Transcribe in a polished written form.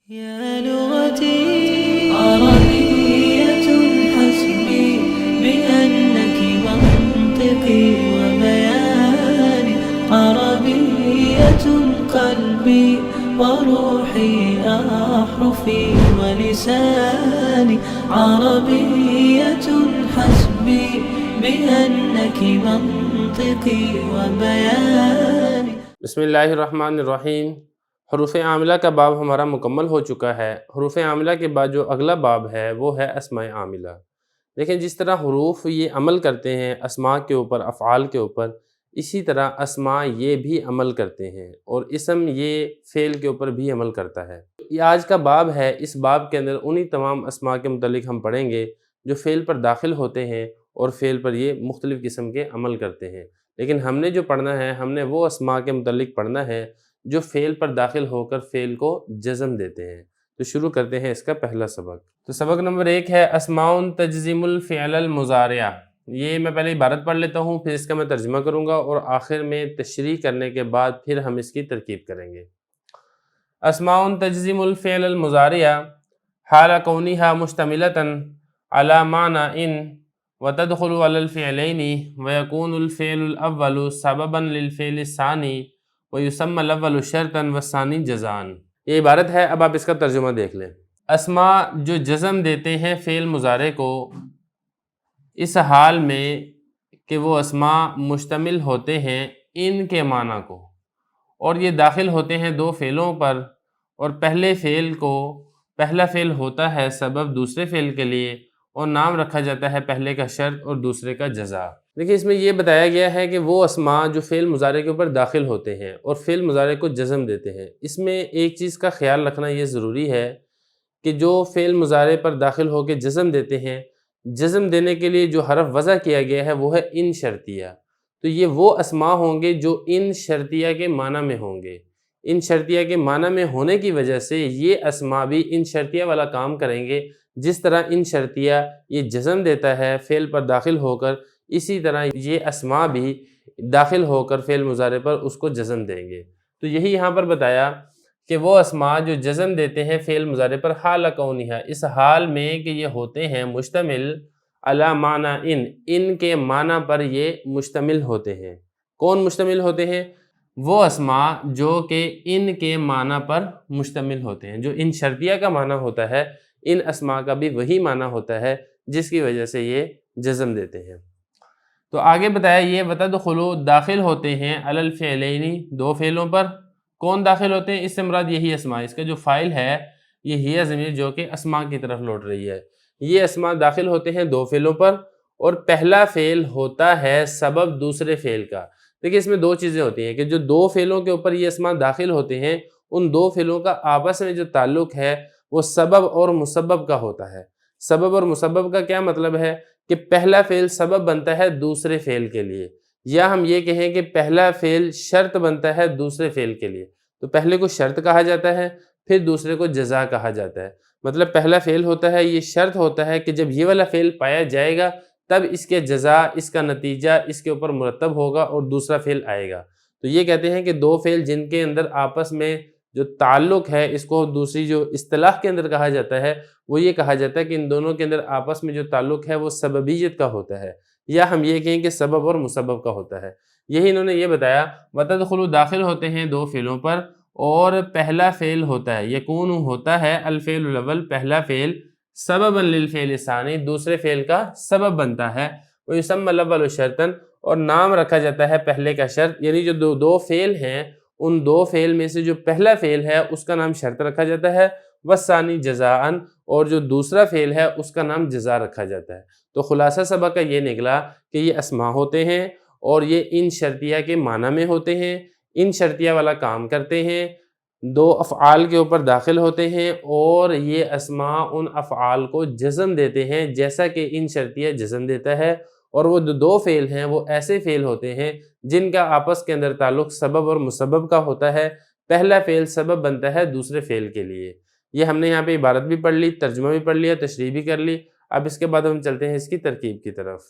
يا لغتي عربية حسبي بأنك منطقي وبياني عربية قلبي وروحي أحرفي ولساني عربية حسبي بأنك منطقي وبياني. بسم اللہ الرحمن الرحیم۔ حروف عاملہ کا باب ہمارا مکمل ہو چکا ہے۔ حروف عاملہ کے بعد جو اگلا باب ہے وہ ہے اسماء عاملہ۔ دیکھیں جس طرح حروف یہ عمل کرتے ہیں اسماء کے اوپر، افعال کے اوپر، اسی طرح اسماء یہ بھی عمل کرتے ہیں اور اسم یہ فعل کے اوپر بھی عمل کرتا ہے۔ یہ آج کا باب ہے، اس باب کے اندر انہی تمام اسماء کے متعلق ہم پڑھیں گے جو فعل پر داخل ہوتے ہیں اور فعل پر یہ مختلف قسم کے عمل کرتے ہیں۔ لیکن ہم نے جو پڑھنا ہے، ہم نے وہ اسماء کے متعلق پڑھنا ہے جو فعل پر داخل ہو کر فعل کو جزم دیتے ہیں۔ تو شروع کرتے ہیں اس کا پہلا سبق۔ تو سبق نمبر 1 ہے اسماء تجزم الفعل المضارع۔ یہ میں پہلے عبارت پڑھ لیتا ہوں، پھر اس کا میں ترجمہ کروں گا اور آخر میں تشریح کرنے کے بعد پھر ہم اس کی ترکیب کریں گے۔ اسماء تجزم الفعل المضارع حال کونها مشتملة على معنى ان وتدخل على الفعلين ويكون الفعل الأول سببا للفعل الثاني ويسمى الأول شرطا والثاني جزاء۔ یہ عبارت ہے، اب آپ اس کا ترجمہ دیکھ لیں۔ اسماء جو جزم دیتے ہیں فعل مضارع کو اس حال میں کہ وہ اسماء مشتمل ہوتے ہیں ان کے معنی کو، اور یہ داخل ہوتے ہیں دو فعلوں پر، اور پہلے فعل کو پہلا فعل ہوتا ہے سبب دوسرے فعل کے لیے، اور نام رکھا جاتا ہے پہلے کا شرط اور دوسرے کا جزا۔ دیکھیں اس میں یہ بتایا گیا ہے کہ وہ اسماء جو فعل مضارع کے اوپر داخل ہوتے ہیں اور فعل مضارع کو جزم دیتے ہیں، اس میں ایک چیز کا خیال رکھنا یہ ضروری ہے کہ جو فعل مضارع پر داخل ہو کے جزم دیتے ہیں، جزم دینے کے لیے جو حرف وضع کیا گیا ہے وہ ہے ان شرطیہ۔ تو یہ وہ اسماء ہوں گے جو ان شرطیہ کے معنی میں ہوں گے۔ ان شرطیہ کے معنی میں ہونے کی وجہ سے یہ اسماء بھی ان شرطیہ والا کام کریں گے۔ جس طرح ان شرطیہ یہ جزم دیتا ہے فعل پر داخل ہو کر، اسی طرح یہ اسماء بھی داخل ہو کر فعل مضارع پر اس کو جزم دیں گے۔ تو یہی یہاں پر بتایا کہ وہ اسماء جو جزم دیتے ہیں فعل مضارع پر حال کونہا، اس حال میں کہ یہ ہوتے ہیں مشتمل علی معنی ان کے معنی پر یہ مشتمل ہوتے ہیں۔ کون مشتمل ہوتے ہیں؟ وہ اسماء جو کہ ان کے معنی پر مشتمل ہوتے ہیں۔ جو ان شرطیہ کا معنی ہوتا ہے، ان اسماء کا بھی وہی معنی ہوتا ہے جس کی وجہ سے یہ جزم دیتے ہیں۔ تو آگے بتایا یہ وتدخلوا داخل ہوتے ہیں علی الفعلین دو فعلوں پر۔ کون داخل ہوتے ہیں؟ اس سے مراد یہی اسماء، اس کا جو فاعل ہے یہ ہی ضمیر جو کہ اسماء کی طرف لوٹ رہی ہے۔ یہ اسماء داخل ہوتے ہیں دو فعلوں پر، اور پہلا فعل ہوتا ہے سبب دوسرے فعل کا۔ دیکھیں اس میں دو چیزیں ہوتی ہیں کہ جو دو فعلوں کے اوپر یہ اسماء داخل ہوتے ہیں، ان دو فعلوں کا آپس میں جو تعلق ہے وہ سبب اور مسبب کا ہوتا ہے۔ سبب اور مسبب کا کیا مطلب ہے؟ کہ پہلا فعل سبب بنتا ہے دوسرے فعل کے لیے، یا ہم یہ کہیں کہ پہلا فعل شرط بنتا ہے دوسرے فعل کے لیے۔ تو پہلے کو شرط کہا جاتا ہے، پھر دوسرے کو جزا کہا جاتا ہے۔ مطلب پہلا فعل ہوتا ہے، یہ شرط ہوتا ہے کہ جب یہ والا فعل پایا جائے گا تب اس کے جزا، اس کا نتیجہ اس کے اوپر مرتب ہوگا اور دوسرا فعل آئے گا۔ تو یہ کہتے ہیں کہ دو فعل جن کے اندر آپس میں جو تعلق ہے، اس کو دوسری جو اصطلاح کے اندر کہا جاتا ہے وہ یہ کہا جاتا ہے کہ ان دونوں کے اندر آپس میں جو تعلق ہے وہ سببیت کا ہوتا ہے، یا ہم یہ کہیں کہ سبب اور مسبب کا ہوتا ہے۔ یہی انہوں نے یہ بتایا وتدخلوا داخل ہوتے ہیں دو فعلوں پر، اور پہلا فعل ہوتا ہے یکون ہوتا ہے الفعل الاول پہلا فعل سببا للفعل الثانی دوسرے فعل کا سبب بنتا ہے، ویسمى الاول شرطا اور نام رکھا جاتا ہے پہلے کا شرط، یعنی جو دو فعل ہیں ان دو فعل میں سے جو پہلا فعل ہے اس کا نام شرط رکھا جاتا ہے، والثانی جزاء اور جو دوسرا فعل ہے اس کا نام جزا رکھا جاتا ہے۔ تو خلاصہ سبق کا یہ نکلا کہ یہ اسماء ہوتے ہیں اور یہ ان شرطیہ کے معنی میں ہوتے ہیں، ان شرطیہ والا کام کرتے ہیں، دو افعال کے اوپر داخل ہوتے ہیں، اور یہ اسماء ان افعال کو جزم دیتے ہیں جیسا کہ ان شرطیہ جزم دیتا ہے۔ اور وہ دو فعل ہیں وہ ایسے فعل ہوتے ہیں جن کا آپس کے اندر تعلق سبب اور مسبب کا ہوتا ہے، پہلا فعل سبب بنتا ہے دوسرے فعل کے لیے۔ یہ ہم نے یہاں پہ عبارت بھی پڑھ لی، ترجمہ بھی پڑھ لیا، تشریح بھی کر لی۔ اب اس کے بعد ہم چلتے ہیں اس کی ترکیب کی طرف۔